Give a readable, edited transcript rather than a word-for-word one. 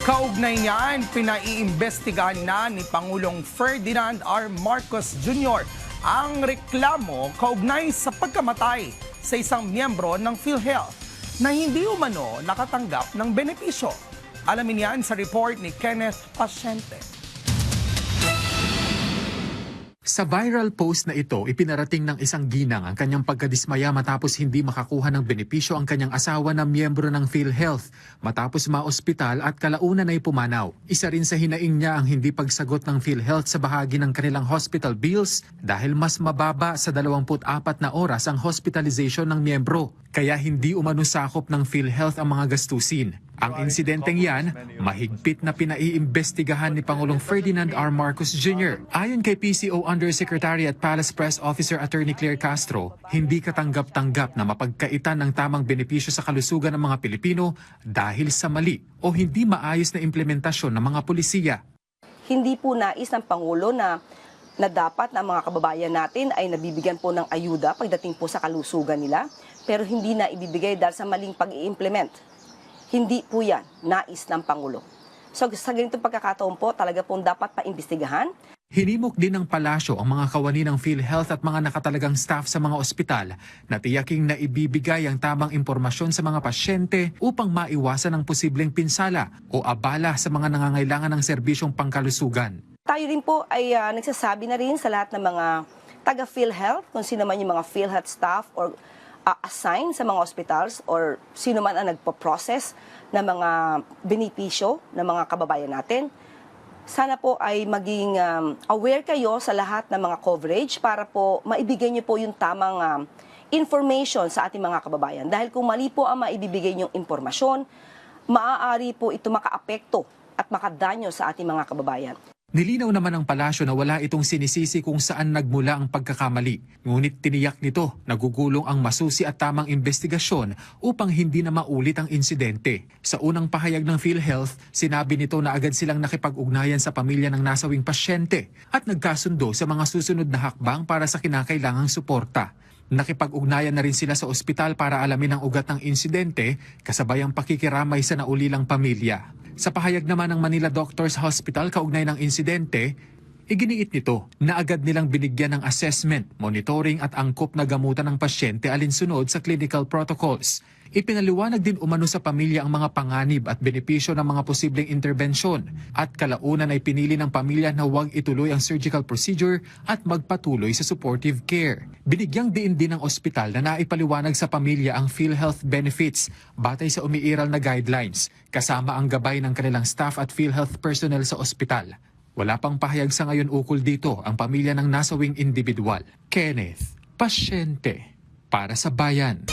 Kaugnay niyan, pinaiimbestigahan na ni Pangulong Ferdinand R. Marcos Jr. ang reklamo kaugnay sa pagkamatay sa isang miyembro ng PhilHealth na hindi umano nakatanggap ng benepisyo. Alamin yan sa report ni Kenneth Pasyente. Sa viral post na ito, ipinarating ng isang ginang ang kanyang pagkadismaya matapos hindi makakuha ng benepisyo ang kanyang asawa na miyembro ng PhilHealth matapos maospital at kalaunan ay pumanaw. Isa rin sa hinaing niya ang hindi pagsagot ng PhilHealth sa bahagi ng kanilang hospital bills dahil mas mababa sa 24 na oras ang hospitalization ng miyembro. Kaya hindi umano sakop ng PhilHealth ang mga gastusin. Ang insidenteng yan, mahigpit na pinaiimbestigahan ni Pangulong Ferdinand R. Marcos Jr. Ayon kay PCO Undersecretary at Palace Press Officer Attorney Claire Castro, hindi katanggap-tanggap na mapagkaitan ng tamang benepisyo sa kalusugan ng mga Pilipino dahil sa mali o hindi maayos na implementasyon ng mga pulisiya. Hindi po nais ng Pangulo na dapat na mga kababayan natin ay nabibigyan po ng ayuda pagdating po sa kalusugan nila, pero hindi na ibibigay dahil sa maling pag-i-implement. Hindi po yan nais ng Pangulo. So sa ganitong pagkakataon po, talaga pong dapat paimbestigahan. Hinimok din ng palasyo ang mga kawani ng PhilHealth at mga nakatalagang staff sa mga ospital na tiyaking na ibibigay ang tamang impormasyon sa mga pasyente upang maiwasan ang posibleng pinsala o abala sa mga nangangailangan ng serbisyong pangkalusugan. Tayo rin po ay nagsasabi na rin sa lahat ng mga taga-PhilHealth, kung sino man yung mga PhilHealth staff or assign sa mga hospitals or sino man ang nagpo-process ng mga benepisyo ng mga kababayan natin. Sana po ay maging aware kayo sa lahat ng mga coverage para po maibigay niyo po yung tamang information sa ating mga kababayan. Dahil kung mali po ang maibibigay niyong impormasyon, maaari po ito makaapekto at makadanyo sa ating mga kababayan. Nilinaw naman ng palasyo na wala itong sinisisi kung saan nagmula ang pagkakamali. Ngunit tiniyak nito na gugulong ang masusi at tamang investigasyon upang hindi na maulit ang insidente. Sa unang pahayag ng PhilHealth, sinabi nito na agad silang nakipag-ugnayan sa pamilya ng nasawing pasyente at nagkasundo sa mga susunod na hakbang para sa kinakailangang suporta. Nakipag-ugnayan na rin sila sa ospital para alamin ang ugat ng insidente kasabay ang pakikiramay sa naulilang pamilya. Sa pahayag naman ng Manila Doctors Hospital kaugnay ng insidente, iginiit nito na agad nilang binigyan ng assessment, monitoring at angkop na gamutan ng pasyente alinsunod sa clinical protocols. Ipinaliwanag din umano sa pamilya ang mga panganib at benepisyo ng mga posibleng interbensyon at kalaunan ay pinili ng pamilya na huwag ituloy ang surgical procedure at magpatuloy sa supportive care. Binigyang diin din ng ospital na naipaliwanag sa pamilya ang PhilHealth benefits batay sa umiiral na guidelines kasama ang gabay ng kanilang staff at PhilHealth personnel sa ospital. Wala pang pahayag sa ngayon ukol dito ang pamilya ng nasawing individual. Kenneth Pasyente para sa Bayan.